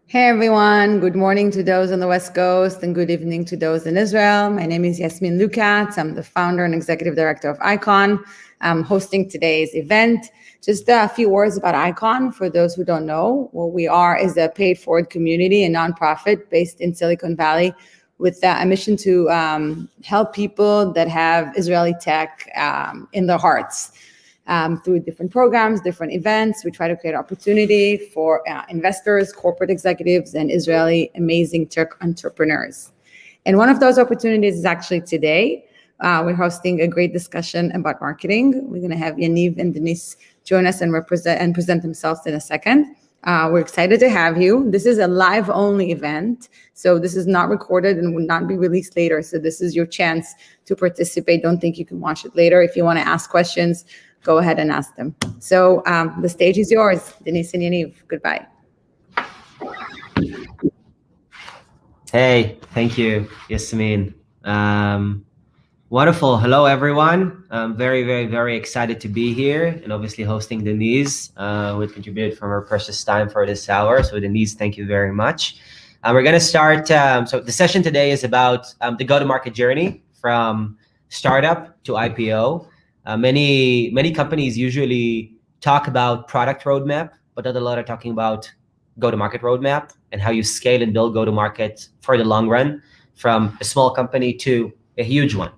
Hey everyone, good morning to those on the West Coast and good evening to those in Israel. My name is Yasmin Lukat. I'm the founder and executive director of Icon. I'm hosting today's event. Just a few words about Icon for those who don't know. What we are is a paid forward community, a nonprofit based in Silicon Valley with a mission to help people that have Israeli tech in their hearts. Through different programs, different events. We try to create opportunity for investors, corporate executives, and Israeli amazing tech entrepreneurs. And one of those opportunities is actually today. We're hosting a great discussion about marketing. We're going to have Yaniv and Denise join us and present themselves in a second. We're excited to have you. This is a live-only event, so this is not recorded and will not be released later. So this is your chance to participate. Don't think you can watch it later. If you want to ask questions, go ahead and ask them. So the stage is yours, Denise and Yaniv. Goodbye. Hey, thank you, Yasmin. Wonderful. Hello, everyone. I'm very excited to be here and obviously hosting Denise, who had contributed from her precious time for this hour. So Denise, thank you very much. We're going to start. So the session today is about the go-to-market journey from startup to IPO. Many companies usually talk about product roadmap, but not a lot are talking about go-to-market roadmap and how you scale and build go-to-market for the long run from a small company to a huge one.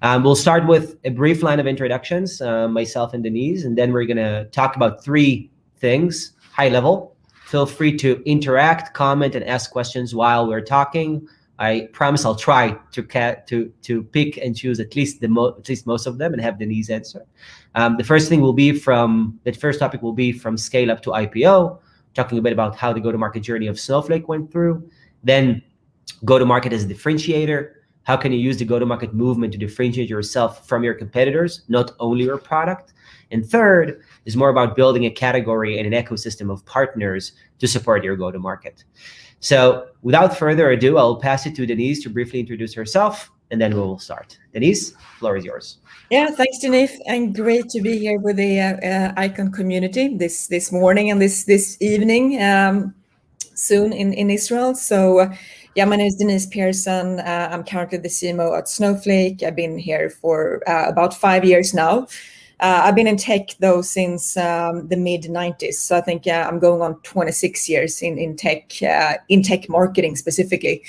We'll start with a brief line of introductions, myself and Denise, and then we're going to talk about three things, high level. Feel free to interact, comment, and ask questions while we're talking. I promise I'll try to pick and choose at least most of them and have Denise answer. The first topic will be from scale up to IPO, talking a bit about how the go-to-market journey of Snowflake went through. Then go-to-market as a differentiator. How can you use the go-to-market movement to differentiate yourself from your competitors, not only your product? And third is more about building a category and an ecosystem of partners to support your go-to-market. So without further ado, I'll pass it to Denise to briefly introduce herself, and then we will start. Denise, floor is yours. Yeah, thanks, Denise, and great to be here with the Icon community this morning and this evening soon in Israel. So, yeah, my name is Denise Persson. I'm currently the CMO at Snowflake. I've been here for about 5 years now. I've been in tech though since the mid-90s. So I think I'm going on 26 years in tech marketing specifically.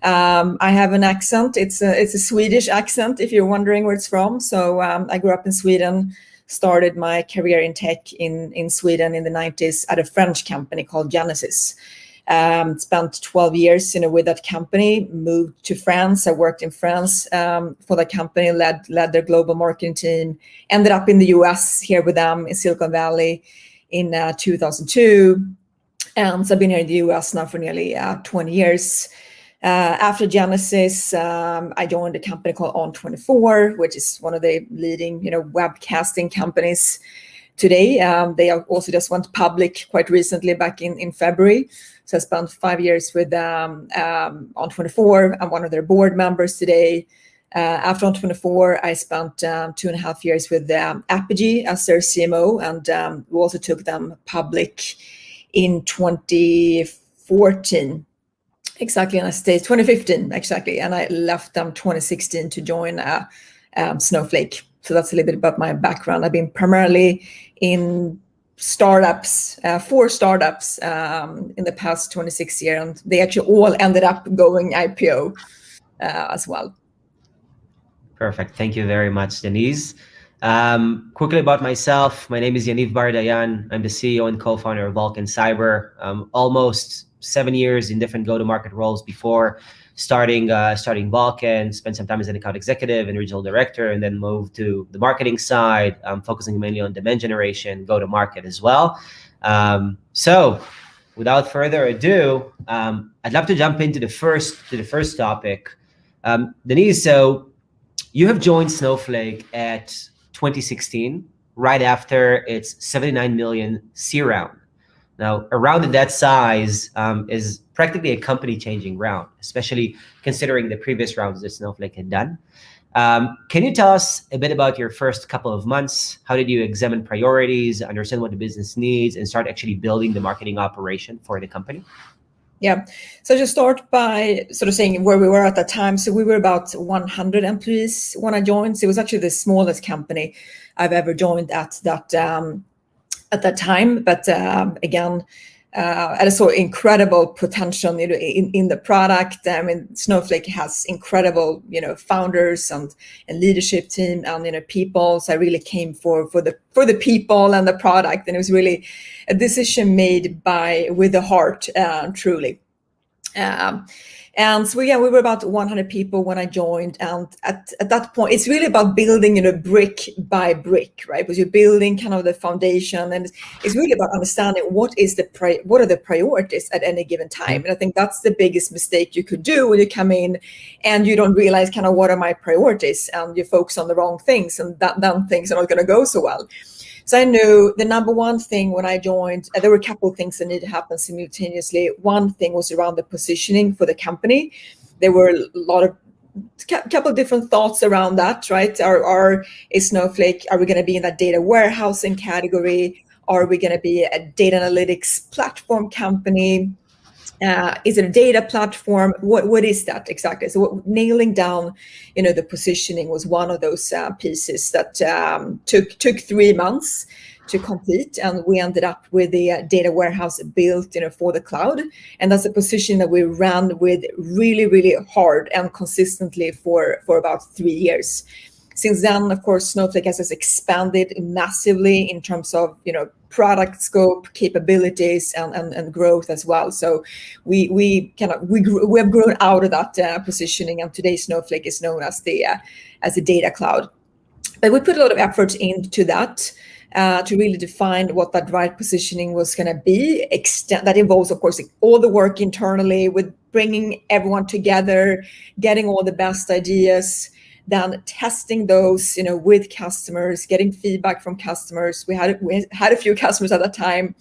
I have an accent. It's a Swedish accent, if you're wondering where it's from. So I grew up in Sweden, started my career in tech in Sweden in the 90s at a French company called Genesis. Spent 12 years with that company, moved to France. I worked in France for the company, led their global marketing team, ended up in the US here with them in Silicon Valley in 2002. So I've been here in the US now for nearly 20 years. After Genesis, I joined a company called On24, which is one of the leading webcasting companies today. They also just went public quite recently back in February. So I spent 5 years with On24. I'm one of their board members today. After On24, I spent 2.5 years with Apogee as their CMO, and we also took them public in 2014. Exactly, and I stayed 2015 exactly, and I left them 2016 to join Snowflake. So that's a little bit about my background. I've been primarily in startups, 4 startups in the past 26 years, and they actually all ended up going IPO as well. Perfect. Thank you very much, Denise. Quickly about myself, my name is Yaniv Bar-Dayan. I'm the CEO and co-founder of Vulcan Cyber. Almost 7 years in different go-to-market roles before starting Vulcan, spent some time as an account executive and regional director, and then moved to the marketing side, focusing mainly on demand generation, go-to-market as well. So without further ado, I'd love to jump into the first topic. Denise, so you have joined Snowflake at 2016, right after its 79 million C round. Now, a round of that size is practically a company-changing round, especially considering the previous rounds that Snowflake had done. Can you tell us a bit about your first couple of months? How did you examine priorities, understand what the business needs, and start actually building the marketing operation for the company? Yeah. So just start by sort of saying where we were at that time. So we were about 100 employees when I joined. So it was actually the smallest company I've ever joined at that time. But again, at a sort of incredible potential, in the product. I mean, Snowflake has incredible, founders and leadership team and people. So I really came for the people and the product, and it was really a decision made with the heart, truly. And so we were about 100 people when I joined, and at that point, it's really about building, brick by brick, right? Because you're building kind of the foundation, and it's really about understanding what are the priorities at any given time. And I think that's the biggest mistake you could do when you come in, and you don't realize kind of what are my priorities, and you focus on the wrong things, and then things are not going to go so well. So I knew the number one thing when I joined, there were a couple of things that needed to happen simultaneously. One thing was around the positioning for the company. There were a couple of different thoughts around that, right? Is Snowflake, are we going to be in that data warehousing category? Are we going to be a data analytics platform company? Is it a data platform? What is that exactly? So nailing down, the positioning was one of those pieces that took 3 months to complete, and we ended up with the data warehouse built, for the cloud, and that's a position that we ran with really, really hard and consistently for about 3 years. Since then, of course, Snowflake has expanded massively in terms of, product scope, capabilities, and growth as well. So we have grown out of that positioning, and today Snowflake is known as a data cloud. But we put a lot of effort into that to really define what that right positioning was going to be. That involves, of course, all the work internally with bringing everyone together, getting all the best ideas, then testing those, with customers, getting feedback from customers. We had a few customers at that time,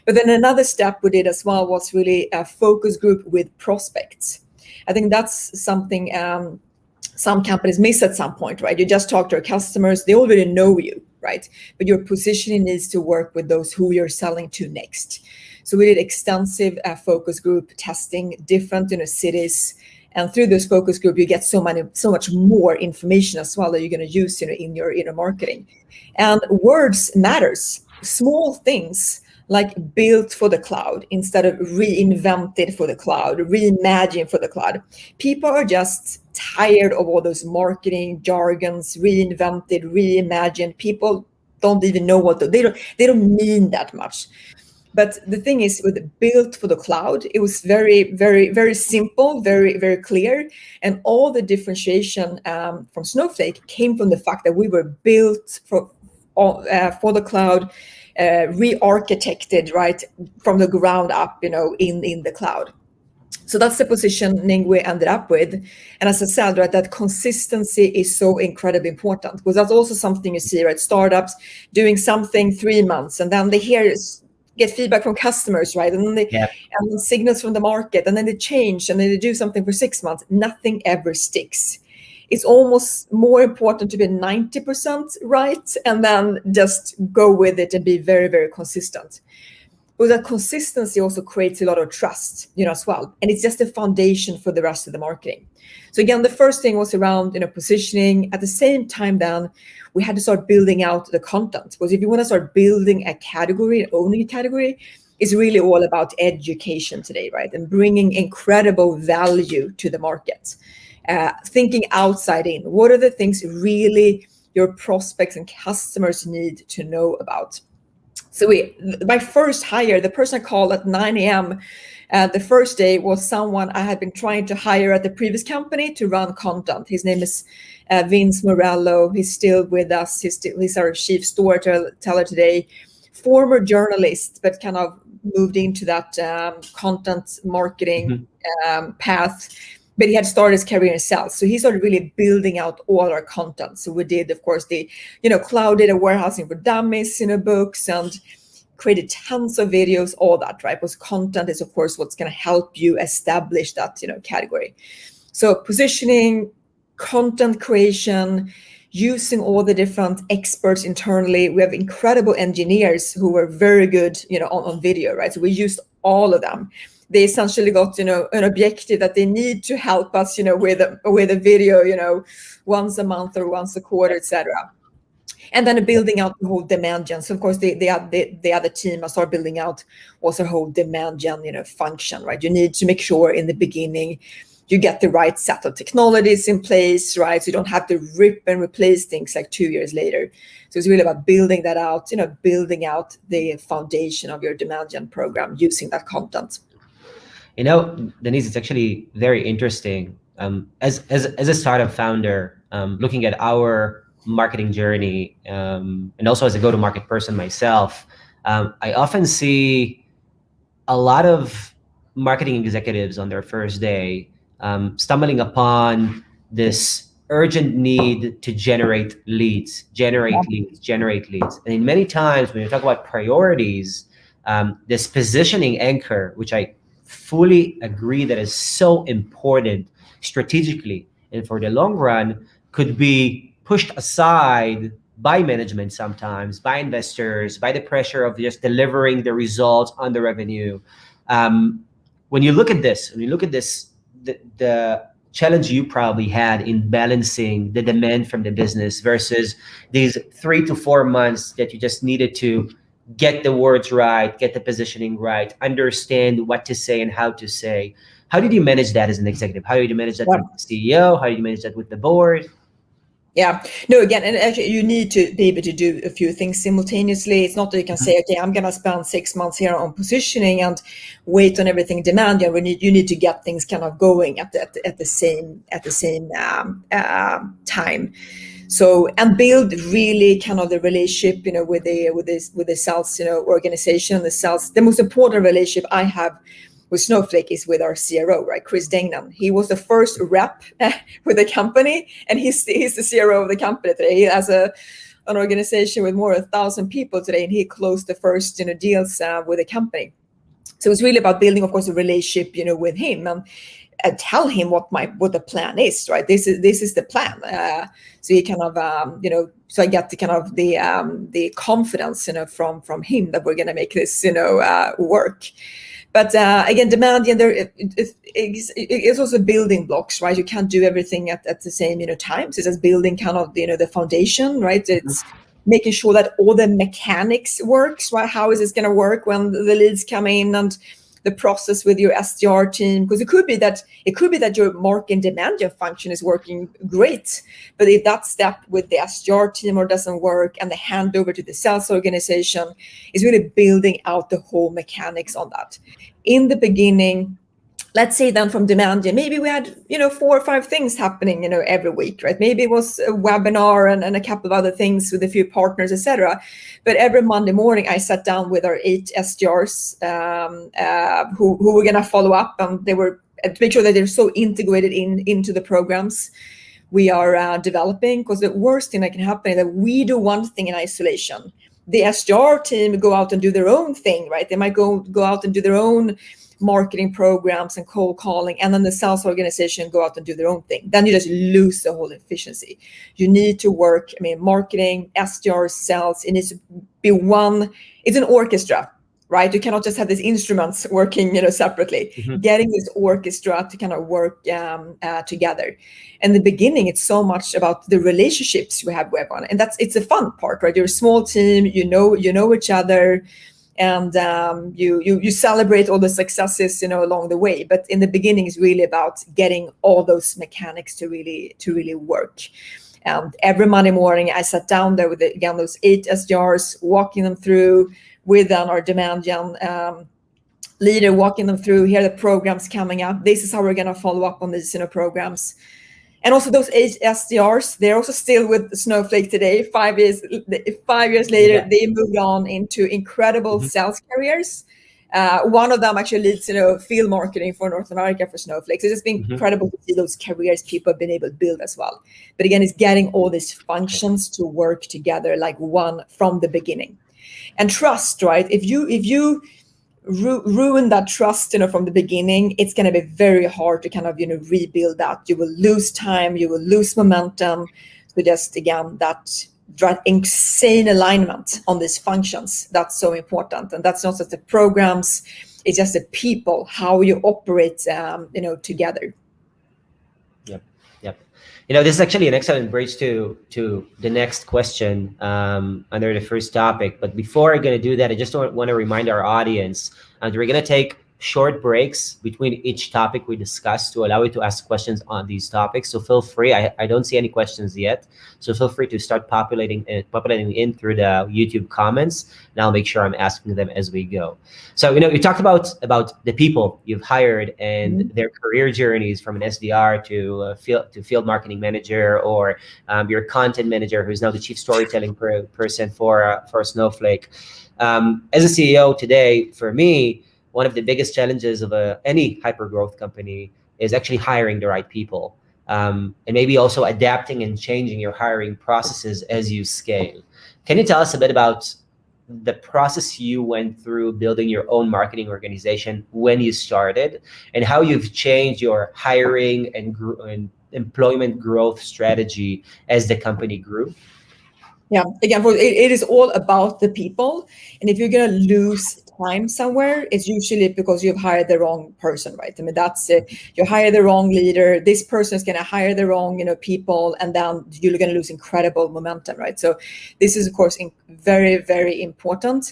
but then another step we did as well was really a focus group with prospects. I think that's something some companies miss at some point, right? You just talk to your customers; they already know you, right? But your positioning needs to work with those who you're selling to next. So we did extensive focus group testing, different cities. And through this focus group, you get so much more information as well that you're going to use, in your marketing. And words matters. Small things like built for the cloud instead of reinvented for the cloud, reimagined for the cloud. People are just tired of all those marketing jargons, reinvented, reimagined. People don't even know they don't mean that much. But the thing is, with built for the cloud, it was very, very, very simple, very, very clear. And all the differentiation from Snowflake came from the fact that we were built for the cloud, re-architected, right, from the ground up, in the cloud. So that's the positioning we ended up with. And as I said, right, that consistency is so incredibly important, because that's also something you see, right? Startups doing something 3 months, and then they get feedback from customers, right? And then and signals from the market, and then they change, and then they do something for 6 months. Nothing ever sticks. It's almost more important to be 90% right, and then just go with it and be very, very consistent. But that consistency also creates a lot of trust, as well. And it's just a foundation for the rest of the marketing. So again, the first thing was around, positioning. At the same time, then we had to start building out the content. Because if you want to start building a category, owning a category, it's really all about education today, right? And bringing incredible value to the market. Thinking outside in. What are the things really your prospects and customers need to know about? So my first hire, the person I called at 9 a.m. The first day was someone I had been trying to hire at the previous company to run content. His name is Vince Morello. He's still with us. He's our chief storyteller today. Former journalist, but kind of moved into that content marketing path. But he had started his career in sales. So he started really building out all our content. So we did, of course, the, cloud data warehousing for dummies, books, and created tons of videos, all that, right? Because content is, of course, what's going to help you establish that, category. So positioning, content creation, using all the different experts internally. We have incredible engineers who were very good, on video, right? So we used all of them. they essentially got, an objective that they need to help us, with a video, once a month or once a quarter, etc. And then building out the whole demand gen. So of course, the other team must start building out also a whole demand gen, function, right? You need to make sure in the beginning you get the right set of technologies in place, right? So you don't have to rip and replace things like 2 years later. So it's really about building that out, building out the foundation of your demand gen program using that content. Denise, it's actually very interesting. As a startup founder, looking at our marketing journey, and also as a go-to-market person myself, I often see a lot of marketing executives on their first day stumbling upon this urgent need to generate leads. And many times when you talk about priorities, this positioning anchor, which I fully agree that is so important strategically and for the long run, could be pushed aside by management sometimes, by investors, by the pressure of just delivering the results on the revenue. When you look at this, the challenge you probably had in balancing the demand from the business versus these 3 to 4 months that you just needed to get the words right, get the positioning right, understand what to say and how to say. How did you manage that as an executive? How did you manage that with the CEO? How did you manage that with the board? Yeah, no, again, and actually you need to be able to do a few things simultaneously. It's not that you can say, okay, I'm going to spend 6 months here on positioning and wait on everything demand. You need to get things kind of going at the same time. So, and build really kind of the relationship, with the sales, organization, the most important relationship I have with Snowflake is with our CRO, right? Chris Degnan. He was the first rep with the company, and he's the CRO of the company today. He has an organization with more than 1,000 people today, and he closed the first deals with the company. So it's really about building, of course, a relationship, with him and tell him what the plan is, right? This is the plan. So he kind of, so I get the kind of the confidence, from him that we're going to make this, work. But again, demand, it's also building blocks, right? You can't do everything at the same, time. So it's just building kind of, the foundation, right? It's making sure that all the mechanics works, right? How is this going to work when the leads come in, and the process with your SDR team? Because it could be that your marketing demand gen function is working great, but if that step with the SDR team or doesn't work, and the handover to the sales organization, is really building out the whole mechanics on that. In the beginning, let's say then from demand gen, maybe we had 4 or 5 things happening every week, right? Maybe it was a webinar and a couple of other things with a few partners, etc. But every Monday morning I sat down with our 8 SDRs who were going to follow up, and they were to make sure that they're so integrated into the programs we are developing. Because the worst thing that can happen is that we do one thing in isolation, the SDR team go out and do their own thing, right? They might go out and do their own marketing programs and cold calling, and then the sales organization go out and do their own thing. Then you just lose the whole efficiency. You need to work, marketing, SDR, sales, it needs to be one, it's an orchestra, right? You cannot just have these instruments working, separately. Getting this orchestra to kind of work together. In the beginning, it's so much about the relationships you have with everyone, and it's a fun part, right? You're a small team, you know each other, and you celebrate all the successes, along the way. But in the beginning, it's really about getting all those mechanics to really work. And every Monday morning, I sat down there with those 8 SDRs, walking them through with our demand gen leader, walking them through. Here are the programs coming up. This is how we're going to follow up on these programs. And also those 8 SDRs, they're also still with Snowflake today. 5 years later, They moved on into incredible sales careers. One of them actually leads, field marketing for North America for Snowflake. So it's just been incredible to see those careers people have been able to build as well. But again, it's getting all these functions to work together like one from the beginning. And trust, right? If you ruin that trust, from the beginning, it's going to be very hard to kind of, rebuild that. You will lose time, you will lose momentum. So just, again, that insane alignment on these functions, that's so important. And that's not just the programs, It's just the people, how you operate, together. Yep. This is actually an excellent bridge to the next question under the first topic. But before I'm going to do that, I just want to remind our audience that we're going to take short breaks between each topic we discuss to allow you to ask questions on these topics. So feel free. I don't see any questions yet. So feel free to start populating in through the YouTube comments, and I'll make sure I'm asking them as we go. So, you talked about the people you've hired and their career journeys from an SDR to field marketing manager, or your content manager, who's now the chief storytelling person for Snowflake. As a CEO today, for me, one of the biggest challenges of any hyper-growth company is actually hiring the right people, and maybe also adapting and changing your hiring processes as you scale. Can you tell us a bit about the process you went through building your own marketing organization when you started, and how you've changed your hiring and employment growth strategy as the company grew? Yeah, again, it is all about the people. And if you're going to lose time somewhere, it's usually because you've hired the wrong person, right? I mean, that's it. You hire the wrong leader. This person is going to hire the wrong, people, and then you're going to lose incredible momentum, right? So this is, of course, very, very important.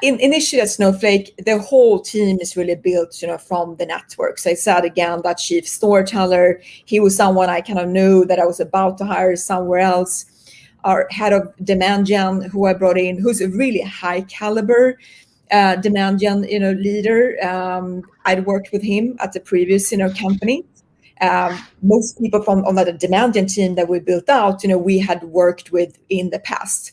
Initially at Snowflake, the whole team is really built, from the network. So I said again, that chief storyteller, he was someone I kind of knew that I was about to hire somewhere else. Our head of demand gen, who I brought in, who's a really high caliber demand gen, leader. I'd worked with him at the previous, company. Most people on that demand gen team that we built out, we had worked with in the past.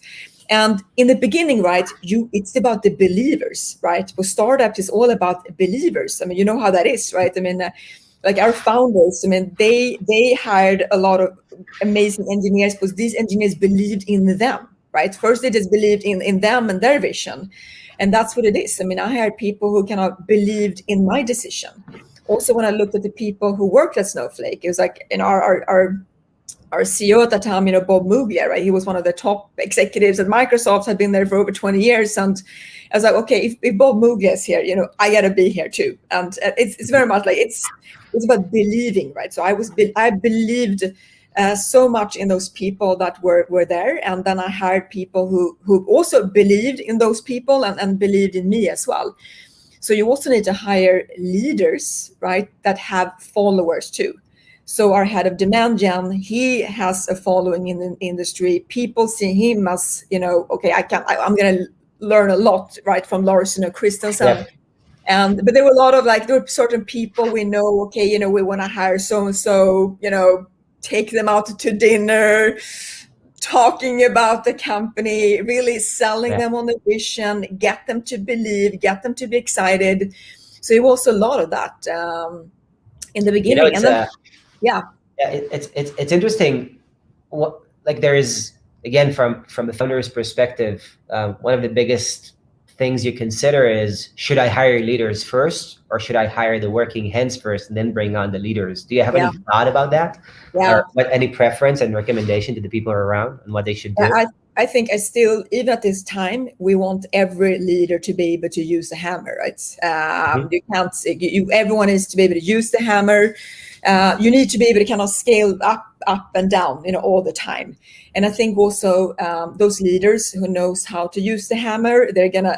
And in the beginning, right, it's about the believers, right? For startups, it's all about believers. I mean, you know how that is, right? I mean, like our founders, I mean, they hired a lot of amazing engineers because these engineers believed in them, right? First, they just believed in them and their vision. And that's what it is. I mean, I hired people who kind of believed in my decision. Also, when I looked at the people who worked at Snowflake, it was like our CEO at that time, Bob Muglia, right? He was one of the top executives at Microsoft, had been there for over 20 years. And I was like, okay, if Bob Muglia is here, I got to be here too. And it's very much like, it's about believing, right? So I believed so much in those people that were there. And then I hired people who also believed in those people and believed in me as well. So you also need to hire leaders, right, that have followers too. So our head of demand gen, he has a following in the industry. People see him as, okay, I'm going to learn a lot, right, from Lars, Christensen. Yeah. But there were a lot of there were certain people we know, okay, we want to hire so-and-so, take them out to dinner, talking about the company, really selling them on the vision, get them to believe, get them to be excited. So it was a lot of that in the beginning. It's interesting. There is, again, from the founder's perspective, one of the biggest things you consider is, should I hire leaders first, or should I hire the working hands first and then bring on the leaders? Do you have any thought about that? Yeah. Or any preference and recommendation to the people around and what they should do? I think even at this time, we want every leader to be able to use the hammer, right? You can't, everyone needs to be able to use the hammer. You need to be able to kind of scale up and down, all the time. And I think also those leaders who knows how to use the hammer, they're gonna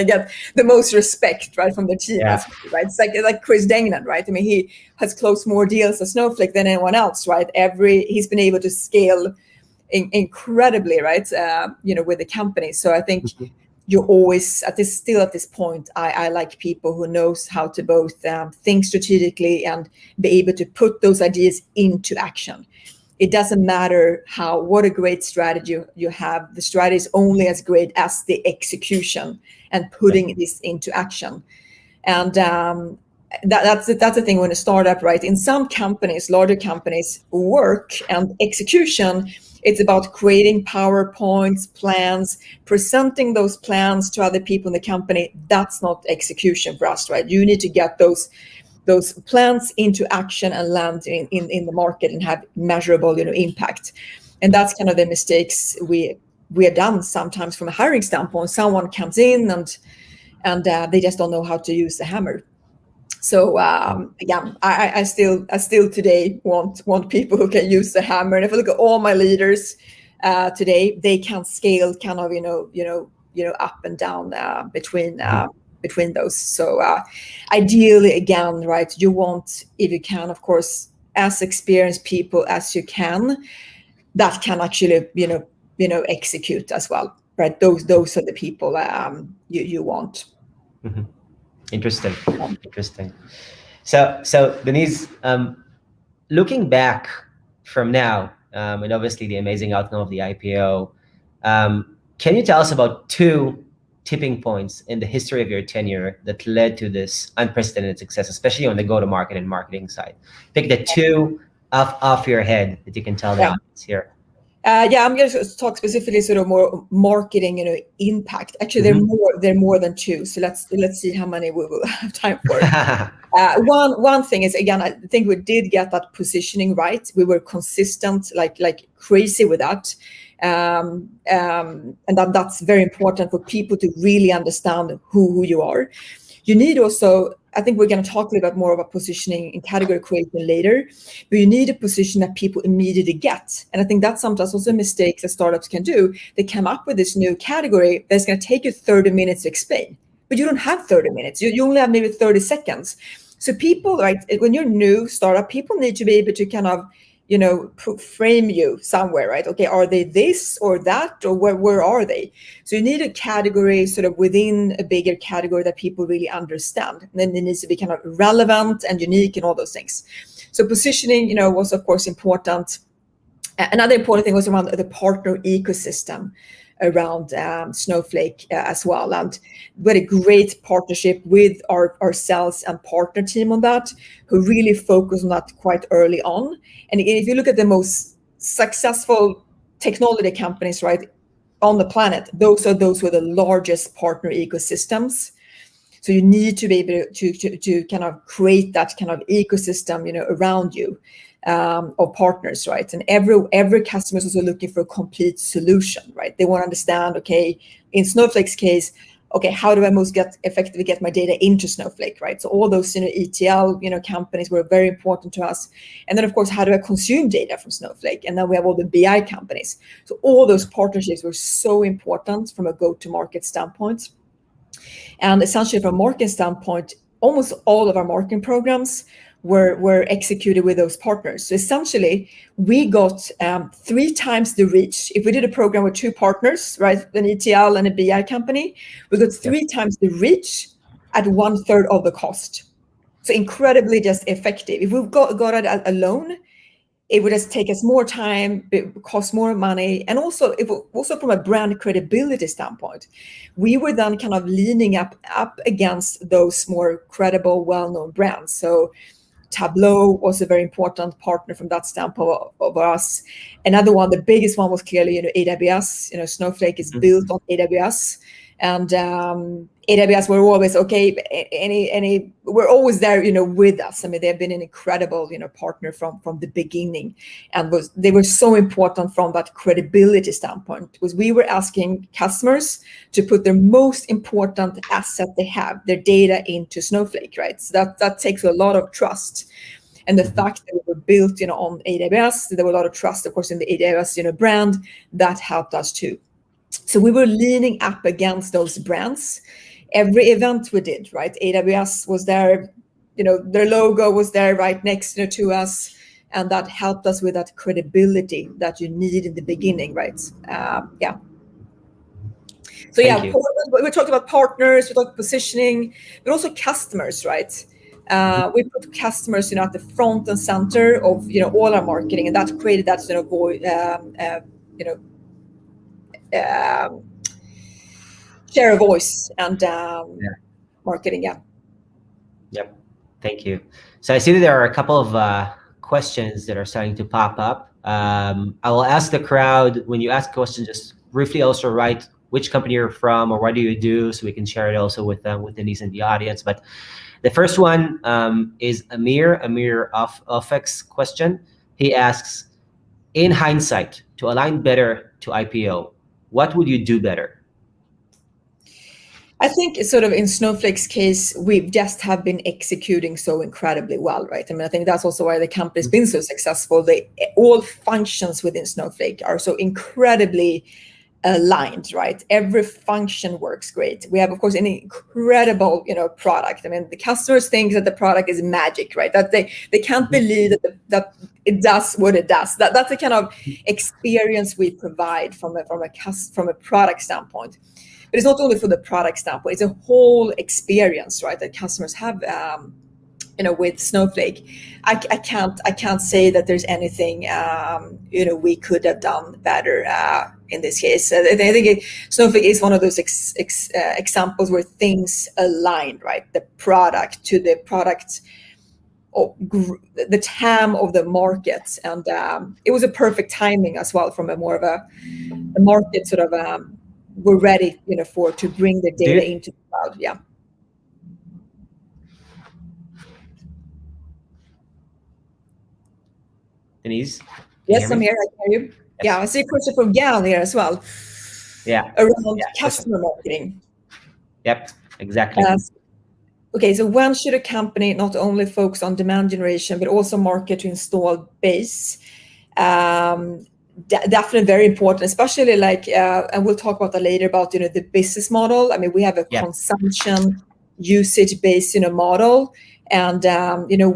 get the most respect, right, from the team, right? It's like Chris Degnan, right? I mean, he has closed more deals at Snowflake than anyone else, right? He's been able to scale incredibly, right? With the company. So I think you always at this point, I like people who knows how to both think strategically and be able to put those ideas into action. It doesn't matter what a great strategy you have. The strategy is only as great as the execution and putting this into action. And that's the thing when a startup, right? In some companies, larger companies, work and execution, it's about creating PowerPoints, plans, presenting those plans to other people in the company. That's not execution for us, right? You need to get those plans into action and land in the market and have measurable, impact. And that's kind of the mistakes we have done sometimes from a hiring standpoint. Someone comes in and and they just don't know how to use the hammer. So again, I still today want people who can use the hammer. And if I look at all my leaders today, they can scale kind of up and down between those. So ideally, again, right, you want, if you can, of course, as experienced people as you can, that can actually execute as well, right? Those are the people you want. Mm-hmm. Interesting. So Denise, looking back from now, and obviously the amazing outcome of the IPO, can you tell us about 2 tipping points in the history of your tenure that led to this unprecedented success, especially on the go-to-market and marketing side? Pick the 2 off your head that you can tell the audience here. I'm going to talk specifically sort of more marketing, impact. Actually, there are more than 2. So let's see how many we will have time for. One thing is, again, I think we did get that positioning right. We were consistent, like crazy with that, and that's very important for people to really understand who you are. You need also, I think we're going to talk a little bit more about positioning and category creation later, but you need a position that people immediately get. And I think that's sometimes also a mistake that startups can do. They come up with this new category that's going to take you 30 minutes to explain, but you don't have 30 minutes. You only have maybe 30 seconds. So people, right, when you're new startup, people need to be able to kind of, frame you somewhere, right? Okay, are they this or that, or where are they? So you need a category sort of within a bigger category that people really understand. And then it needs to be kind of relevant and unique and all those things. So positioning, was of course important. Another important thing was around the partner ecosystem around Snowflake as well. And we had a great partnership with our sales and partner team on that, who really focused on that quite early on. And if you look at the most successful technology companies, right, on the planet, those were the largest partner ecosystems. So you need to be able to kind of create that kind of ecosystem, around you. Of partners, right? And every customer is also looking for a complete solution, right? They want to understand, okay, in Snowflake's case, okay, how do I most effectively get my data into Snowflake, right? So all those ETL companies were very important to us. And then of course, how do I consume data from Snowflake? And then we have all the BI companies. So all those partnerships were so important from a go-to-market standpoint. And essentially from a marketing standpoint, almost all of our marketing programs were executed with those partners. So essentially, we got 3 times the reach. If we did a program with 2 partners, right, an ETL and a BI company, we got 3 times the reach at 1/3 of the cost. So incredibly just effective. If we got it alone, it would just take us more time, it would cost more money, and also from a brand credibility standpoint, we were then kind of leaning up against those more credible, well-known brands. So Tableau was a very important partner from that standpoint of us. Another one, the biggest one, was clearly AWS. Snowflake is built on AWS, and AWS were always we're always there with us. I mean, they've been an incredible partner from the beginning, and they were so important from that credibility standpoint, because we were asking customers to put their most important asset they have, their data, into Snowflake, right? So that takes a lot of trust. And the fact that we were built on AWS, there was a lot of trust, of course, in the AWS brand, that helped us too. So we were leaning up against those brands. Every event we did, right? AWS was there, their logo was there right next to us, and that helped us with that credibility that you need in the beginning, right? So we talked about partners, we talked positioning, but also customers, right? We put customers, at the front and center of all our marketing, and that created that share a voice and marketing. Yep. Thank you. So I see that there are a couple of questions that are starting to pop up. I will ask the crowd, when you ask questions, just briefly also write which company you're from or what do you do, so we can share it also with Denise and the audience. But the first one is Amir Offek's question. He asks, in hindsight, to align better to IPO, what would you do better? I think sort of in Snowflake's case, we just have been executing so incredibly well, right? I mean, I think that's also why the company's been so successful. All functions within Snowflake are so incredibly aligned, right? Every function works great. We have, of course, an incredible, product. I mean, the customers think that the product is magic, right? That they can't believe that it does what it does. That's the kind of experience we provide from a product standpoint. But it's not only for the product standpoint; it's a whole experience, right? That customers have, with Snowflake. I can't say that there's anything we could have done better in this case. I think Snowflake is one of those examples where things align, right? The product to the product, the TAM of the market, and it was a perfect timing as well from a more of a market sort of. We're ready, to bring the data into the cloud. Yeah. Denise? Yes, I'm here. I can hear you. Yes. Yeah, I see a question from Gal here as well. Yeah. Around customer marketing. Yep, exactly. Okay, so when should a company not only focus on demand generation, but also market to install base? Definitely very important, especially and we'll talk about that later about, the business model. I mean, we have a consumption usage-based, model. And,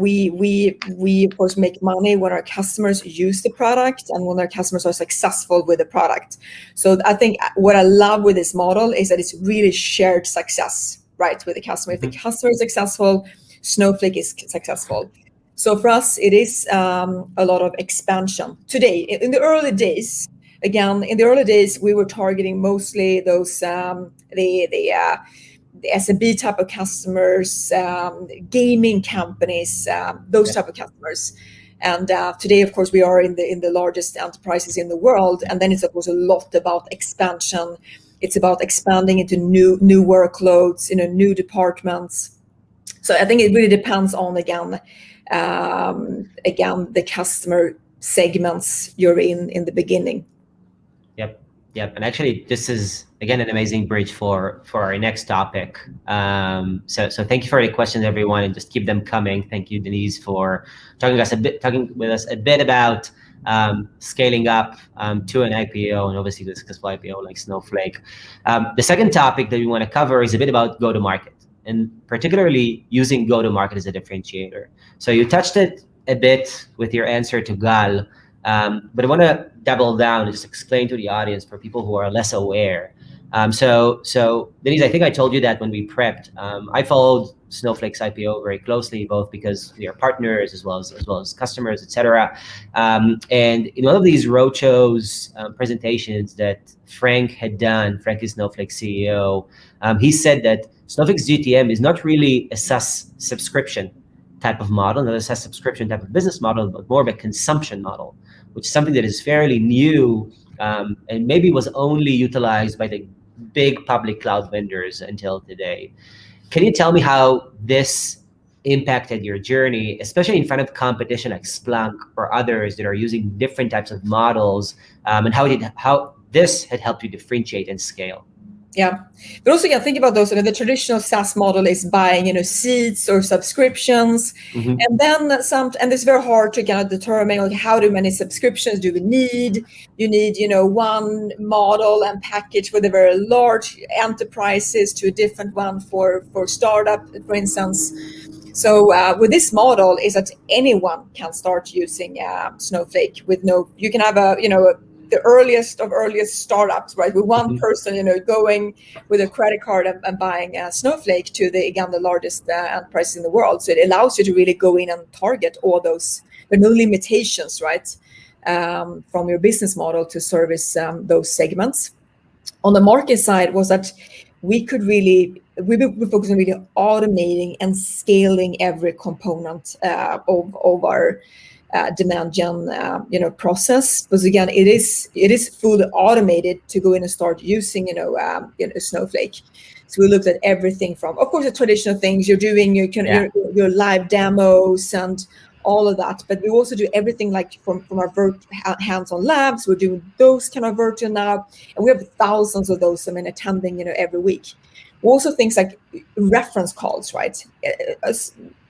we of course make money when our customers use the product and when our customers are successful with the product. So I think what I love with this model is that it's really shared success, right, with the customer. If the customer is successful, Snowflake is successful. So for us, it is a lot of expansion. Today, in the early days, we were targeting mostly those the SMB type of customers, gaming companies, those type of customers. And today, of course, we are in the largest enterprises in the world. And then it's, of course, a lot about expansion. It's about expanding into new workloads, new departments. So I think it really depends on, again, the customer segments you're in the beginning. Yep. And actually, this is, again, an amazing bridge for our next topic. So thank you for the questions, everyone, and just keep them coming. Thank you, Denise, for talking with us a bit about scaling up to an IPO, and obviously the successful IPO like Snowflake. The second topic that we want to cover is a bit about go-to-market, and particularly using go-to-market as a differentiator. So you touched it a bit with your answer to Gal, but I want to double down and just explain to the audience for people who are less aware. So Denise, I think I told you that when we prepped. I followed Snowflake's IPO very closely, both because we are partners as well as customers, etc. And in one of these roadshows, presentations that Frank had done, Frank is Snowflake's CEO, he said that Snowflake's GTM is not really a SaaS subscription type of model, not a SaaS subscription type of business model, but more of a consumption model, which is something that is fairly new and maybe was only utilized by the big public cloud vendors until today. Can you tell me how this impacted your journey, especially in front of competition like Splunk or others that are using different types of models, and how this had helped you differentiate and scale? Yeah, but also think about those. The traditional SaaS model is buying, seats or subscriptions, and then and it's very hard to kind of determine how many subscriptions do we need. You need, one model and package for the very large enterprises to a different one for startup, for instance. So with this model is that anyone can start using Snowflake with you can have the earliest of earliest startups, right? With one person, going with a credit card and buying Snowflake to the largest enterprise in the world. So it allows you to really go in and target all those. There are no limitations, right, from your business model to service those segments. On the market side was that we were focusing on really automating and scaling every component of our demand gen process, because again it is fully automated to go in and start using Snowflake. So we looked at everything from, of course, the traditional things you're doing, your live demos and all of that, but we also do everything like from our hands-on labs. We're doing those kind of virtual now, and we have thousands of those attending every week. Also things like reference calls, right?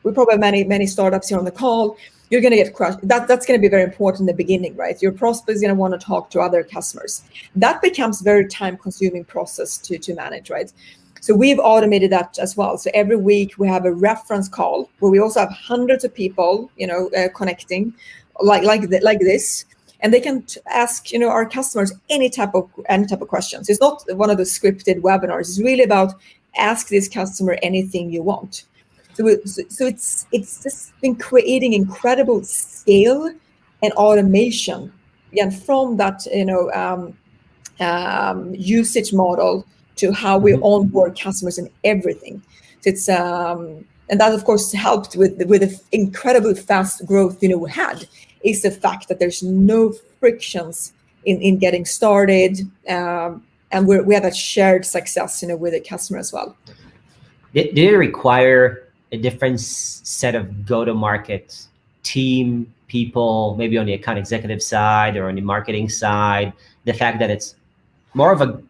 We probably have many startups here on the call. You're going to get crushed. That's going to be very important in the beginning, right? Your prospect is going to want to talk to other customers. That becomes very time-consuming process to manage, right? So we've automated that as well. So every week we have a reference call where we also have hundreds of people, connecting, like this, and they can ask, our customers any type of questions. It's not one of the scripted webinars. It's really about ask this customer anything you want. So it's just been creating incredible scale and automation, again, from that usage model to how we onboard customers and everything. So it's and that of course helped with the incredibly fast growth we had, is the fact that there's no frictions in getting started, and we have a shared success with the customer as well. Did it require a different set of go-to-market team people, maybe on the account executive side or on the marketing side? The fact that it's more of a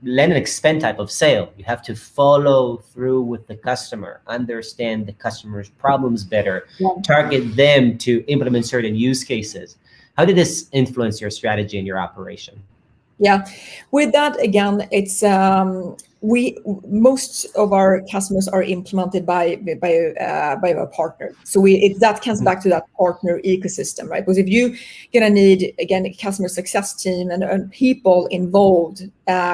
land and expand type of sale. You have to follow through with the customer, understand the customer's problems better, target them to implement certain use cases. How did this influence your strategy and your operation? Yeah, with that, again, it's most of our customers are implemented by a partner. So that comes back to that partner ecosystem, right? Because if you gonna need, again, a customer success team and people involved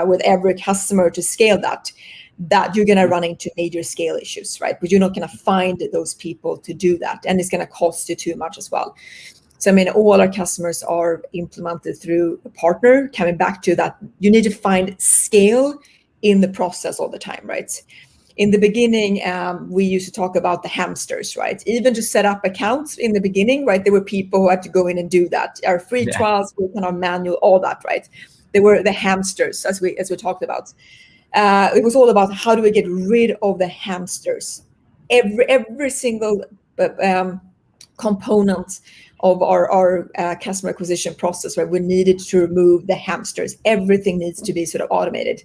with every customer to scale that you're gonna run into major scale issues, right? But you're not gonna find those people to do that, and it's gonna cost you too much as well. So, I mean, all our customers are implemented through a partner. Coming back to that, you need to find scale in the process all the time, right? In the beginning, we used to talk about the hamsters, right? Even to set up accounts in the beginning, right? There were people who had to go in and do that. Our free trials were kind of manual, all that, right? They were the hamsters, as we talked about. It was all about how do we get rid of the hamsters. Every single component of our customer acquisition process, right? We needed to remove the hamsters. Everything needs to be sort of automated.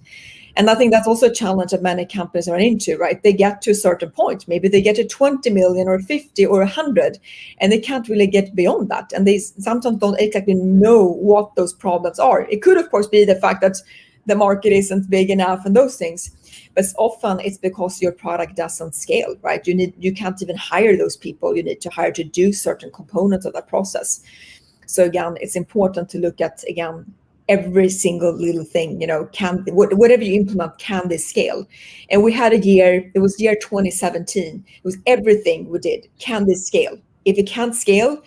And I think that's also a challenge that many companies are into, right? They get to a certain point. Maybe they get to 20 million or 50 or 100, and they can't really get beyond that. And they sometimes don't exactly know what those problems are. It could, of course, be the fact that the market isn't big enough and those things. But often it's because your product doesn't scale, right? You can't even hire those people you need to hire to do certain components of that process. So again, it's important to look at, again, every single little thing, whatever you implement, can this scale? And we had it was year 2017. It was everything we did. Can this scale? If it can't scale,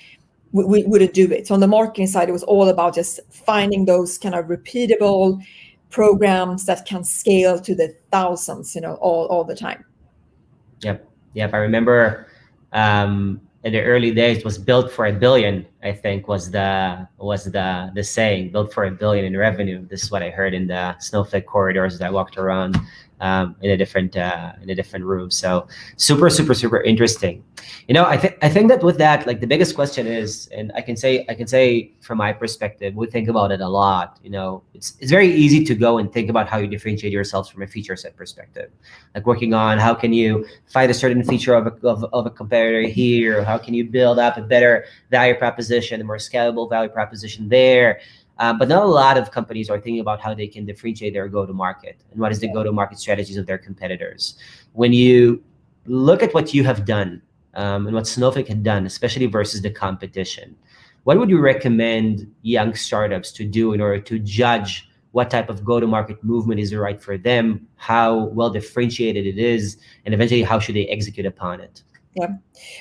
we wouldn't do it. So on the marketing side, it was all about just finding those kind of repeatable programs that can scale to the thousands, all the time. Yep. I remember in the early days, it was built for $1 billion. I think was the saying, built for $1 billion in revenue. This is what I heard in the Snowflake corridors as I walked around in a different room. So super interesting. I think that with that, like the biggest question is, and I can say from my perspective, we think about it a lot. It's very easy to go and think about how you differentiate yourselves from a feature set perspective, like working on how can you find a certain feature of a competitor here, how can you build up a better value proposition, a more scalable value proposition there. But not a lot of companies are thinking about how they can differentiate their go-to-market and what is the go-to-market strategies of their competitors. When you look at what you have done and what Snowflake had done, especially versus the competition, what would you recommend young startups to do in order to judge what type of go-to-market movement is right for them, how well differentiated it is, and eventually how should they execute upon it? Yeah.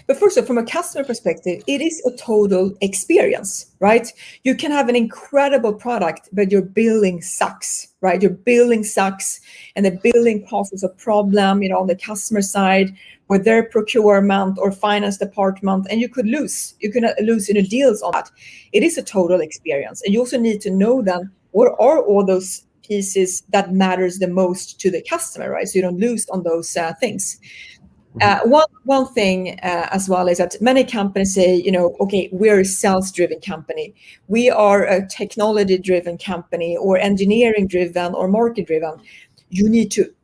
But first, from a customer perspective, it is a total experience, right? You can have an incredible product, but your billing sucks, right? Your billing sucks, and the billing causes a problem, on the customer side with their procurement or finance department, and you could lose deals on that. It is a total experience. And you also need to know then what are all those pieces that matters the most to the customer, right? So you don't lose on those things. One thing as well is that many companies say, okay, we're a sales-driven company. We are a technology-driven company or engineering-driven or market-driven. You need to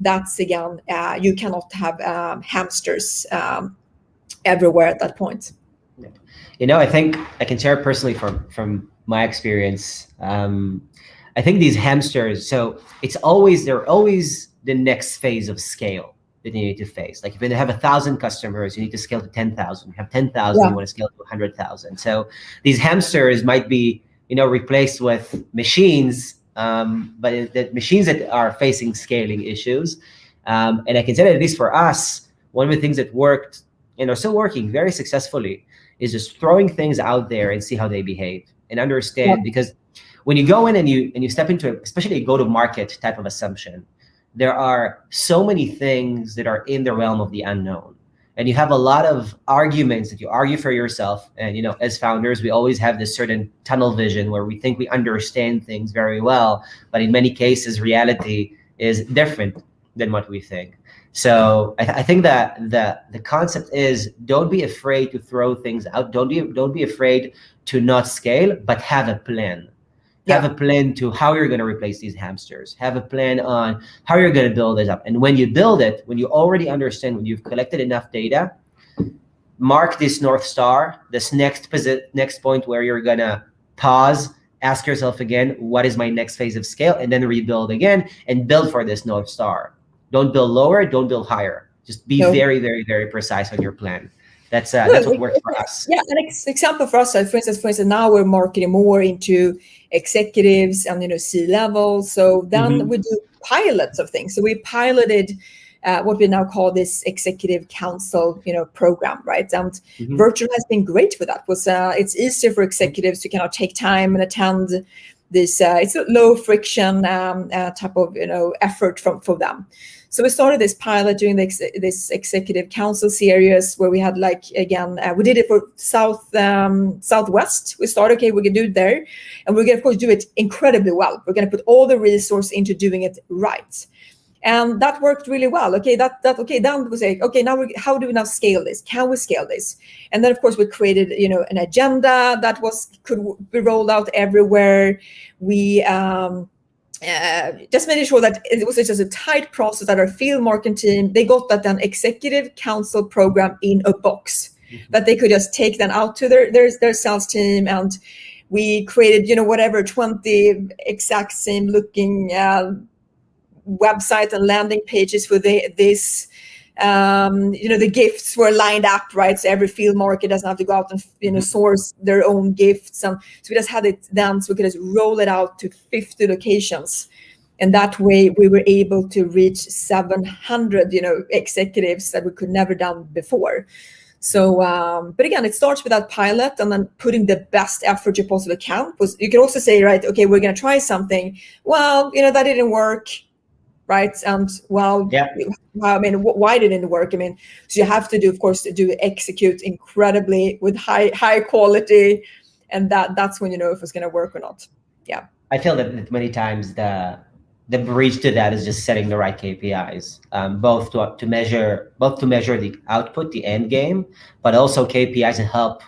that's again, you cannot have hamsters everywhere at that point. I think I can share personally from my experience. I think these hamsters, so they're always the next phase of scale that you need to face. Like if you have 1,000 customers, you need to scale to 10,000. You have 10,000, you want to scale to 100,000. So these hamsters might be, replaced with machines, but the machines that are facing scaling issues. And I can say that at least for us, one of the things that worked and are still working very successfully is just throwing things out there and see how they behave and understand. Because when you go in and you step into especially a go-to-market type of assumption, there are so many things that are in the realm of the unknown. And you have a lot of arguments that you argue for yourself. And, as founders, we always have this certain tunnel vision where we think we understand things very well. But in many cases, reality is different than what we think. So I think that the concept is don't be afraid to throw things out. Don't be afraid to not scale, but have a plan. Have a plan to how you're going to replace these hamsters. Have a plan on how you're going to build this up. And when you build it, when you already understand, when you've collected enough data, mark this North Star, this next point where you're going to pause, ask yourself again, what is my next phase of scale? And then rebuild again and build for this North Star. Don't build lower, don't build higher. Just be very, very, very precise on your plan. That's what works for us. Yeah, an example for us, for instance, now we're marketing more into executives and C-level. So then we do pilots of things. So we piloted what we now call this executive council, program, right? And virtual has been great for that. It's easier for executives to kind of take time and attend this. It's a low friction type of effort for them. So we started this pilot doing this executive council series where we had we did it for Southwest. We started, okay, we can do it there. And we're going to, of course, do it incredibly well. We're going to put all the resource into doing it right. And that worked really well. Okay, then we say, okay, now how do we now scale this? Can we scale this? And then, of course, we created, an agenda that could be rolled out everywhere. We just making sure that it was just a tight process that our field marketing team, they got that then executive council program in a box that they could just take then out to their sales team. And we created, 20 exact same looking website and landing pages for this. The gifts were lined up, right? So every field market doesn't have to go out and source their own gifts. And so we just had it done so we could just roll it out to 50 locations. And that way we were able to reach 700, executives that we could never done before. So, but again, it starts with that pilot and then putting the best effort you possibly can. You can also say, right, okay, we're going to try something. Well, that didn't work. Right. And why didn't it work? So you have to execute incredibly with high quality. And that's when you know if it's going to work or not. Yeah. I feel that many times the bridge to that is just setting the right KPIs, both to measure the output, the end game, but also KPIs that help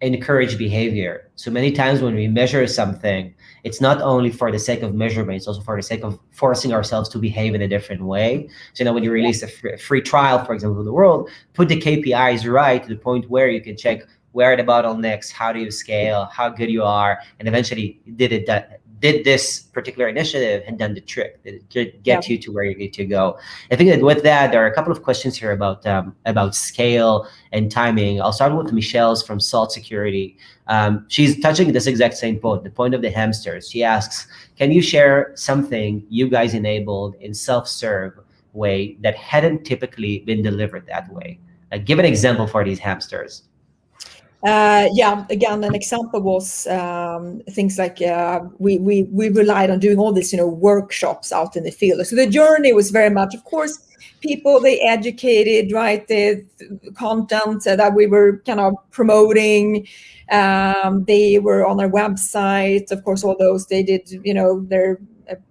encourage behavior. So many times when we measure something, it's not only for the sake of measurement, it's also for the sake of forcing ourselves to behave in a different way. So when you release a free trial, for example, in the world, put the KPIs right to the point where you can check where are the bottlenecks, how do you scale, how good you are, and eventually did this particular initiative and done the trick to get you to where you need to go. I think that with that, there are a couple of questions here about scale and timing. I'll start with Michelle's from Salt Security. She's touching this exact same point, the point of the hamsters. She asks, can you share something you guys enabled in self-serve way that hadn't typically been delivered that way? Give an example for these hamsters. Again, an example was things like we relied on doing all these, workshops out in the field. So the journey was very much, of course, people, they educated, right, the content that we were kind of promoting. They were on our website, of course, all those, they did, their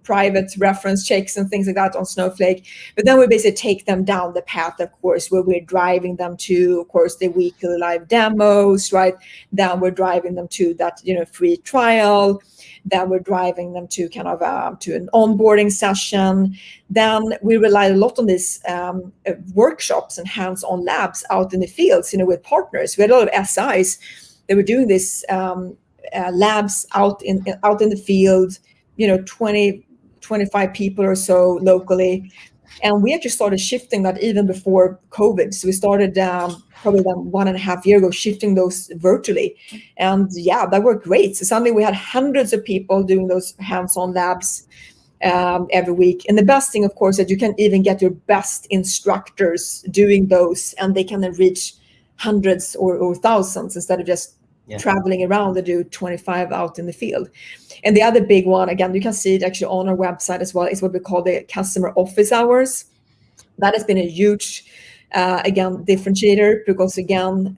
private reference checks and things like that on Snowflake. But then we basically take them down the path, of course, where we're driving them to, of course, the weekly live demos, right? Then we're driving them to that, free trial. Then we're driving them to kind of to an onboarding session. Then we rely a lot on these workshops and hands-on labs out in the fields, with partners. We had a lot of SIs that were doing this labs out in the field, 20, 25 people or so locally. And we actually started shifting that even before COVID. So we started probably 1.5 years ago, shifting those virtually. And yeah, that worked great. So suddenly we had hundreds of people doing those hands-on labs every week. And the best thing, of course, that you can even get your best instructors doing those, and they can then reach hundreds or thousands instead of just traveling around. They do 25 out in the field. And the other big one, again, you can see it actually on our website as well, is what we call the customer office hours. That has been a huge, again, differentiator, because again,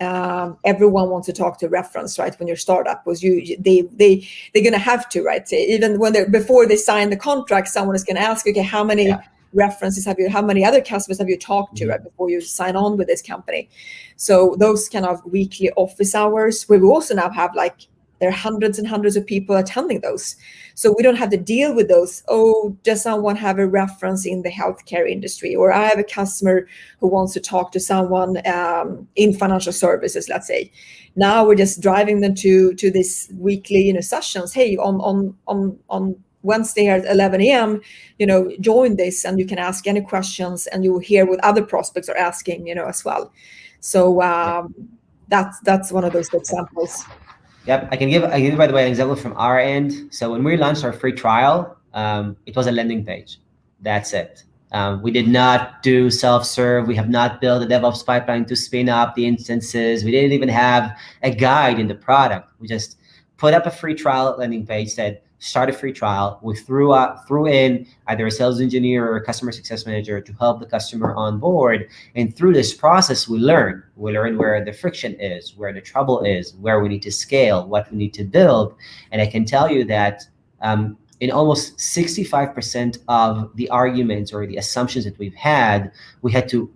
everyone wants to talk to a reference, right? When you're a startup, because they're gonna have to, right? Even when before they sign the contract, someone is gonna ask, okay, how many references how many other customers have you talked to, right, before you sign on with this company? So those kind of weekly office hours, where we also now have there are hundreds and hundreds of people attending those. So we don't have to deal with those. Oh, does someone have a reference in the healthcare industry? Or I have a customer who wants to talk to someone in financial services, let's say. Now we're just driving them to this weekly, sessions. Hey, on Wednesday at 11 a.m., join this, and you can ask any questions, and you will hear what other prospects are asking, as well. So that's one of those examples. Yep, I can give, by the way, an example from our end. So when we launched our free trial, it was a landing page. That's it. We did not do self-serve. We have not built a DevOps pipeline to spin up the instances. We didn't even have a guide in the product. We just put up a free trial landing page, said, start a free trial. We threw in either a sales engineer or a customer success manager to help the customer on board. And through this process, we learn where the friction is, where the trouble is, where we need to scale, what we need to build. And I can tell you that in almost 65% of the arguments or the assumptions that we've had, we had to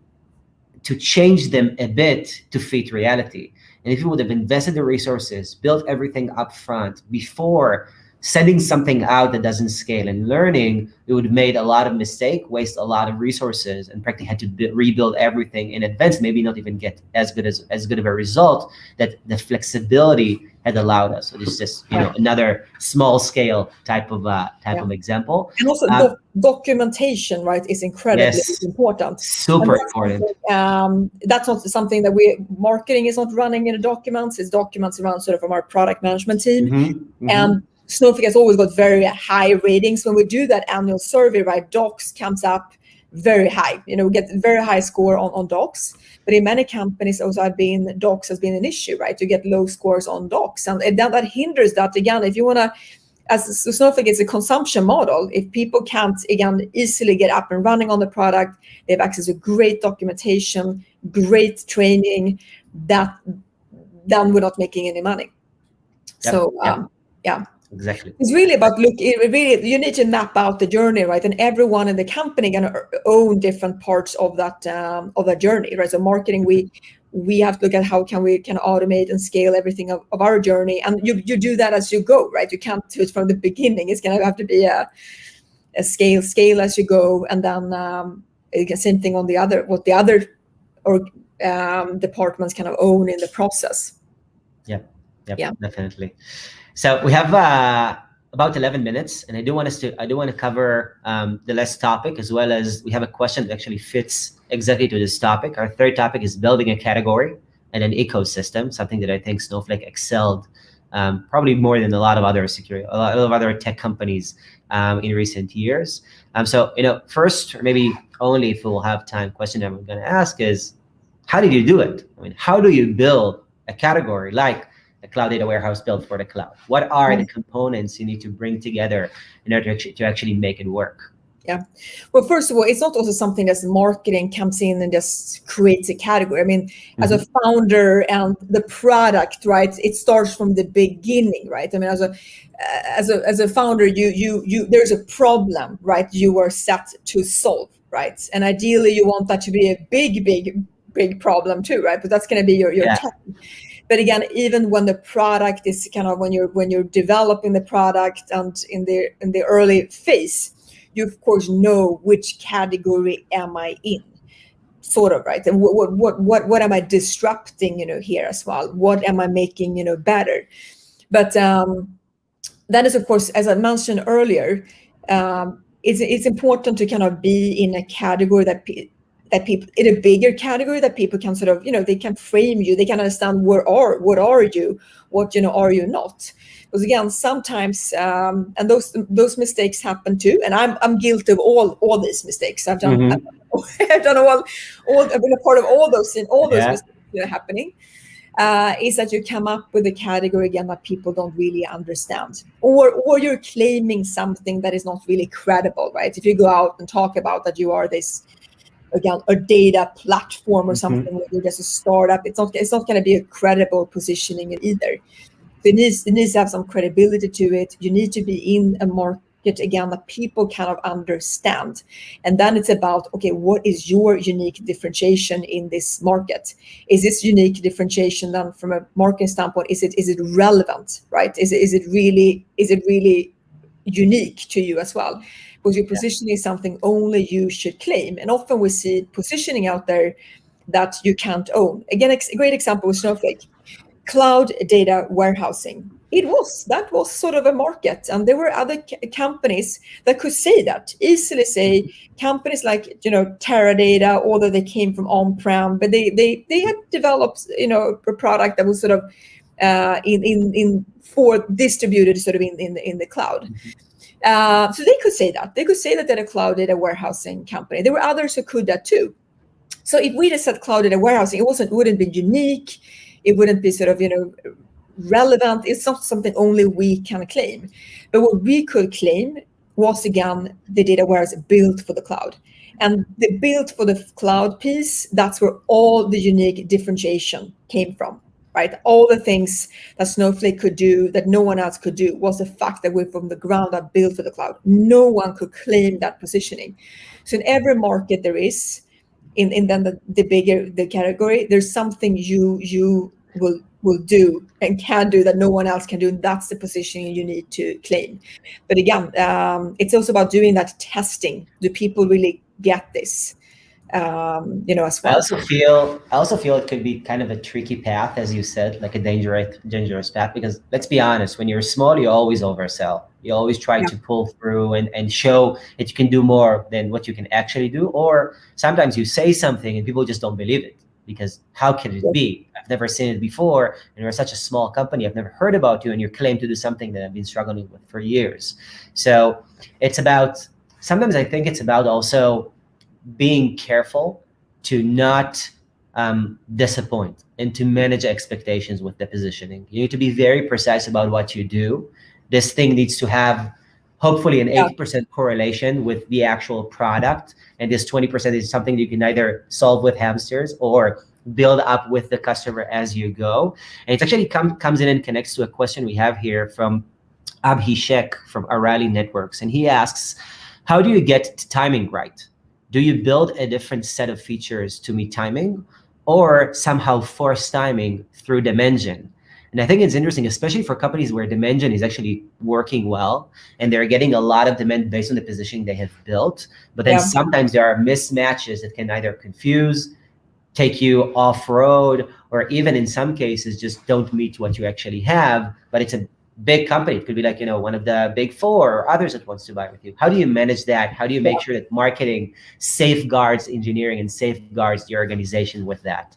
change them a bit to fit reality. And if you would have invested the resources, built everything up front before sending something out that doesn't scale and learning, it would have made a lot of mistake, waste a lot of resources, and practically had to rebuild everything in advance, maybe not even get as good of a result that the flexibility had allowed us. So this is just another small scale type of example. And also documentation, right, is incredibly important. Super important. That's not something that marketing is not running in the documents. It's documents around sort of from our product management team. And Snowflake has always got very high ratings. When we do that annual survey, right, docs comes up very high. We get very high score on docs. But in many companies also docs has been an issue, right? You get low scores on docs. And that hinders that. Again, if you want to, as Snowflake is a consumption model, if people can't, again, easily get up and running on the product, they have access to great documentation, great training, then we're not making any money. So, Exactly. It's really about you need to map out the journey, right? And everyone in the company can own different parts of that journey, right? So marketing, we have to look at how can we automate and scale everything of our journey, and you do that as you go, right? You can't do it from the beginning. It's gonna have to be a scale as you go, and then same thing on the other departments kind of own in the process. Yeah, definitely. So we have about 11 minutes, and I do want to cover the last topic, as well as we have a question that actually fits exactly to this topic. Our third topic is building a category and an ecosystem, something that I think Snowflake excelled probably more than a lot of other tech companies in recent years. So first, or maybe only if we'll have time, question I'm going to ask is, how did you do it? I mean, how do you build a category like a cloud data warehouse built for the cloud? What are the components you need to bring together in order to actually make it work? Yeah. Well, first of all, it's not also something that's marketing comes in and just creates a category. I mean, as a founder and the product, right? It starts from the beginning, right? I mean, as a founder, you there's a problem, right? You are set to solve, right? And ideally, you want that to be a big problem too, right? But that's going to be your time. But again, even when the product is kind of when you're developing the product and in the early phase, you of course know which category am I in, sort of, right? And what am I disrupting, here as well? What am I making, better? But that is, of course, as I mentioned earlier, it's important to kind of be in a category that people in a bigger category that people can sort of, they can frame you, they can understand what are you, what are you not. Because again, sometimes and those mistakes happen too, and I'm guilty of all these mistakes. I've done I've done I've been a part of all those mistakes happening. Is that you come up with a category again that people don't really understand, or you're claiming something that is not really credible, right? If you go out and talk about that you are this, again, a data platform or something, where you're just a startup, it's not going to be a credible positioning either. It needs to have some credibility to it. You need to be in a market, again, that people kind of understand. And then it's about, okay, what is your unique differentiation in this market? Is this unique differentiation then from a marketing standpoint, is it relevant, right? Is it really unique to you as well? Because your positioning is something only you should claim. And often we see positioning out there that you can't own. Again, a great example was Snowflake. Cloud data warehousing. That was sort of a market, and there were other companies that could say that, easily say, companies like Teradata, although they came from on-prem, but they had developed a product that was sort of in for distributed sort of in the cloud. So they could say that they're a cloud data warehousing company. There were others who could that too. So if we just said cloud data warehousing, it wouldn't be unique. It wouldn't be sort of, relevant. It's not something only we can claim. But what we could claim was, again, the data warehouse built for the cloud. And the built for the cloud piece, that's where all the unique differentiation came from, right? All the things that Snowflake could do that no one else could do was the fact that we're from the ground up built for the cloud. No one could claim that positioning. So in every market there is, in then the bigger the category, there's something you will do and can do that no one else can do, and that's the positioning you need to claim. But again, it's also about doing that testing. Do people really get this? As well. I also feel it could be kind of a tricky path, as you said, like a dangerous path, because let's be honest, when you're small, you always oversell. You always try to pull through and show that you can do more than what you can actually do. Or sometimes you say something and people just don't believe it, because how can it be? I've never seen it before, and you're such a small company. I've never heard about you, and you claim to do something that I've been struggling with for years. So sometimes I think it's about also being careful to not disappoint and to manage expectations with the positioning. You need to be very precise about what you do. This thing needs to have hopefully an 80% correlation with the actual product. And this 20% is something that you can either solve with hamsters or build up with the customer as you go. And it actually comes in and connects to a question we have here from Abhishek from O'Reilly Networks. And he asks, how do you get timing right? Do you build a different set of features to meet timing, or somehow force timing through dimension? And I think it's interesting, especially for companies where dimension is actually working well and they're getting a lot of demand based on the positioning they have built. But then sometimes there are mismatches that can either confuse, take you off-road, or even in some cases just don't meet what you actually have. But it's a big company. It could be like, one of the big four or others that wants to buy with you. How do you manage that? How do you make sure that marketing safeguards engineering and safeguards the organization with that?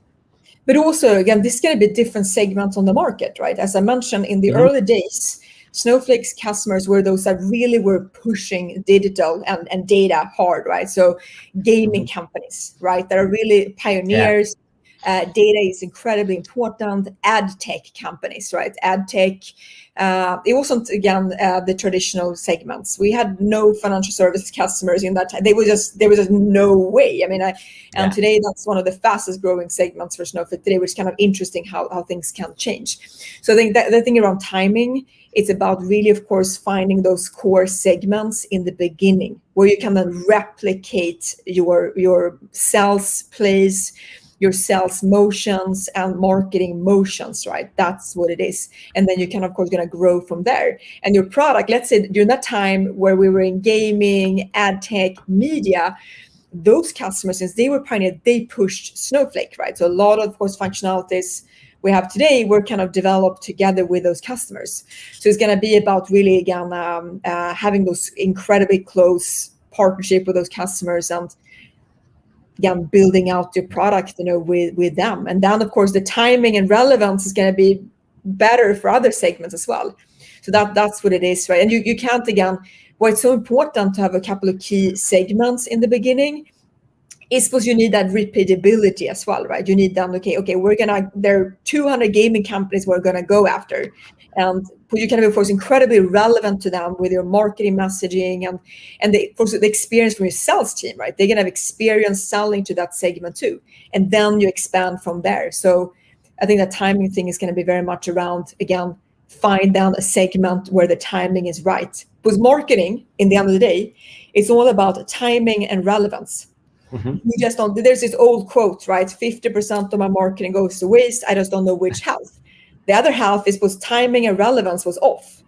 But also, again, this is going to be different segments on the market, right? As I mentioned, in the early days, Snowflake's customers were those that really were pushing digital and data hard, right? So gaming companies, right, that are really pioneers. Data is incredibly important. Ad tech companies, right? Ad tech. It wasn't again the traditional segments. We had no financial services customers in that time. There was just no way. I mean, and today that's one of the fastest growing segments for Snowflake today, which is kind of interesting how things can change. So I think that the thing around timing, it's about really, of course, finding those core segments in the beginning where you can then replicate your sales plays, your sales motions and marketing motions, right? That's what it is. And then you can, of course, going to grow from there. And your product, let's say during that time where we were in gaming, ad tech, media, those customers, since they were pioneered, they pushed Snowflake, right? So a lot of course, functionalities we have today were kind of developed together with those customers. So it's going to be about really, again, having those incredibly close partnership with those customers and again, building out your product, with them. And then, of course, the timing and relevance is going to be better for other segments as well. So that's what it is, right? And you can't, again, why it's so important to have a couple of key segments in the beginning is because you need that repeatability as well, right? You need them, there are 200 gaming companies we're going to go after. And you can be, of course, incredibly relevant to them with your marketing messaging and the experience from your sales team, right? They're going to have experience selling to that segment too. And then you expand from there. So I think that timing thing is going to be very much around, again, find down a segment where the timing is right. Because marketing, in the end of the day, it's all about timing and relevance. Mm-hmm. You just don't, there's this old quote, right? 50% of my marketing goes to waste. I just don't know which half. The other half is because timing and relevance was off.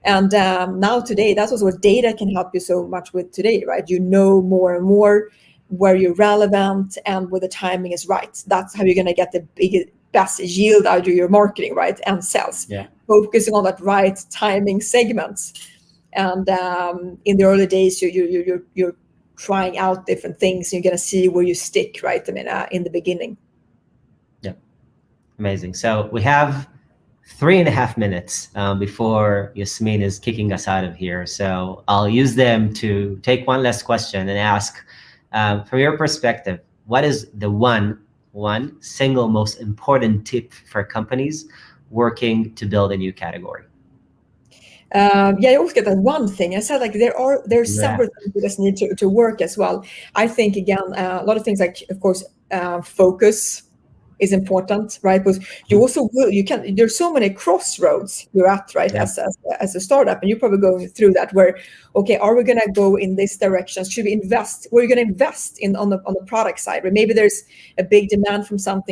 And now today, that's also what data can help you so much with today, right? You know more and more where you're relevant and where the timing is right. That's how you're going to get the best yield out of your marketing, right? And sales. Yeah. Focusing on that right timing segments. And in the early days, you're trying out different things. You're going to see where you stick, right? I mean, in the beginning. Yeah, amazing. So we have 3.5 minutes before Yasmin is kicking us out of here. So I'll use them to take one last question and ask, from your perspective, what is the one single most important tip for companies working to build a new category? I always get that one thing. I said there are several things that just need to work as well. I think again, a lot of things like, of course, focus is important, right? Because you also there's so many crossroads you're at, right? Yeah. As a startup, and you're probably going through that where, okay, are we going to go in this direction? Should we invest? Where are you going to invest on the product side? Right? Maybe there's a big demand from some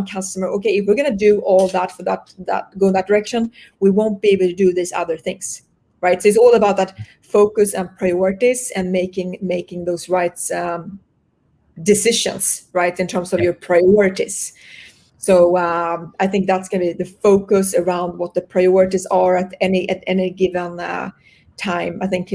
customer. Okay, if we're going to do all that for that go in that direction, we won't be able to do these other things, right? So it's all about that focus and priorities and making those right decisions, right, in terms of your priorities. So I think that's going to be the focus around what the priorities are at any given time. I think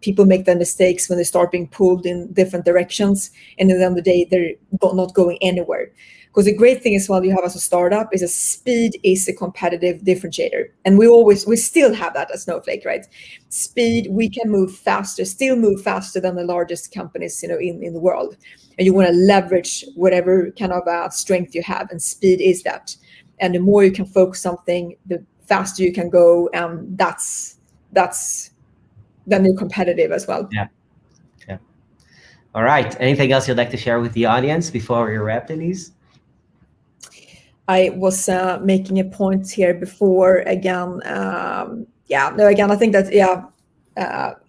people make the mistakes when they start being pulled in different directions, and at the end of the day, they're not going anywhere. Because the great thing is, while you have as a startup, is that speed is a competitive differentiator, and we still have that at Snowflake, right? Speed, we can move faster, still move faster than the largest companies, in the world. And you want to leverage whatever kind of strength you have, and speed is that. And the more you can focus something, the faster you can go, and that's then you're competitive as well. Yeah. All right. Anything else you'd like to share with the audience before we wrap, Denise? I was making a point here before again. I think that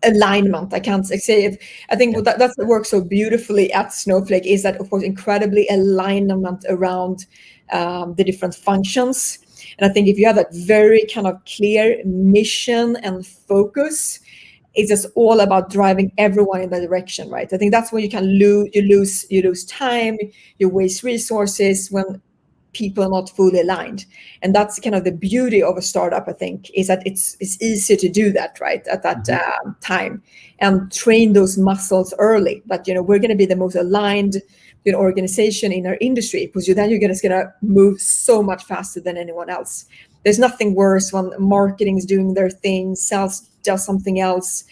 alignment. I can't say it. I think that's what works so beautifully at Snowflake is that, of course, incredibly alignment around the different functions. And I think if you have that very kind of clear mission and focus, it's just all about driving everyone in that direction, right? I think that's when you can lose time, you waste resources when people are not fully aligned. And that's kind of the beauty of a startup, I think, is that it's easier to do that, right, at that time, and train those muscles early. That, we're going to be the most aligned organization in our industry, because then you're just going to move so much faster than anyone else. There's nothing worse when marketing is doing their thing, sales does something else,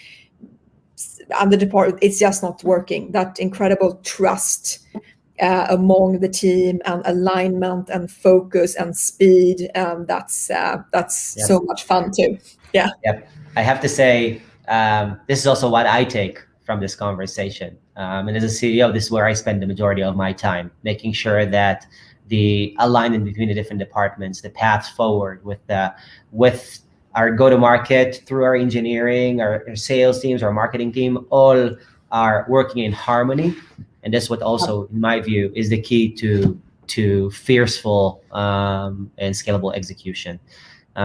and the department, it's just not working. That incredible trust among the team, and alignment and focus and speed. That's so much fun too. Yeah. Yep. I have to say, this is also what I take from this conversation. And as a CEO, this is where I spend the majority of my time, making sure that the alignment between the different departments, the path forward with our go-to-market, through our engineering, our sales teams, our marketing team, all are working in harmony. And that's what also, in my view, is the key to fierceful and scalable execution.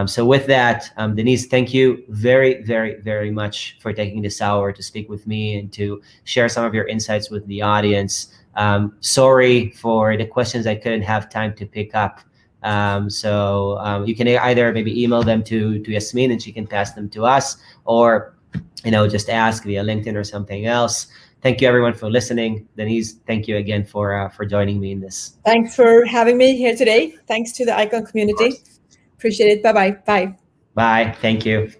So with that, Denise, thank you very, very, very much for taking this hour to speak with me and to share some of your insights with the audience. Sorry for the questions I couldn't have time to pick up. So you can either maybe email them to Yasmin and she can pass them to us, or just ask via LinkedIn or something else. Thank you everyone for listening. Denise, thank you again for joining me in this. Thanks for having me here today. Thanks to the Icon community. Appreciate it. Bye-bye. Bye. Bye. Thank you.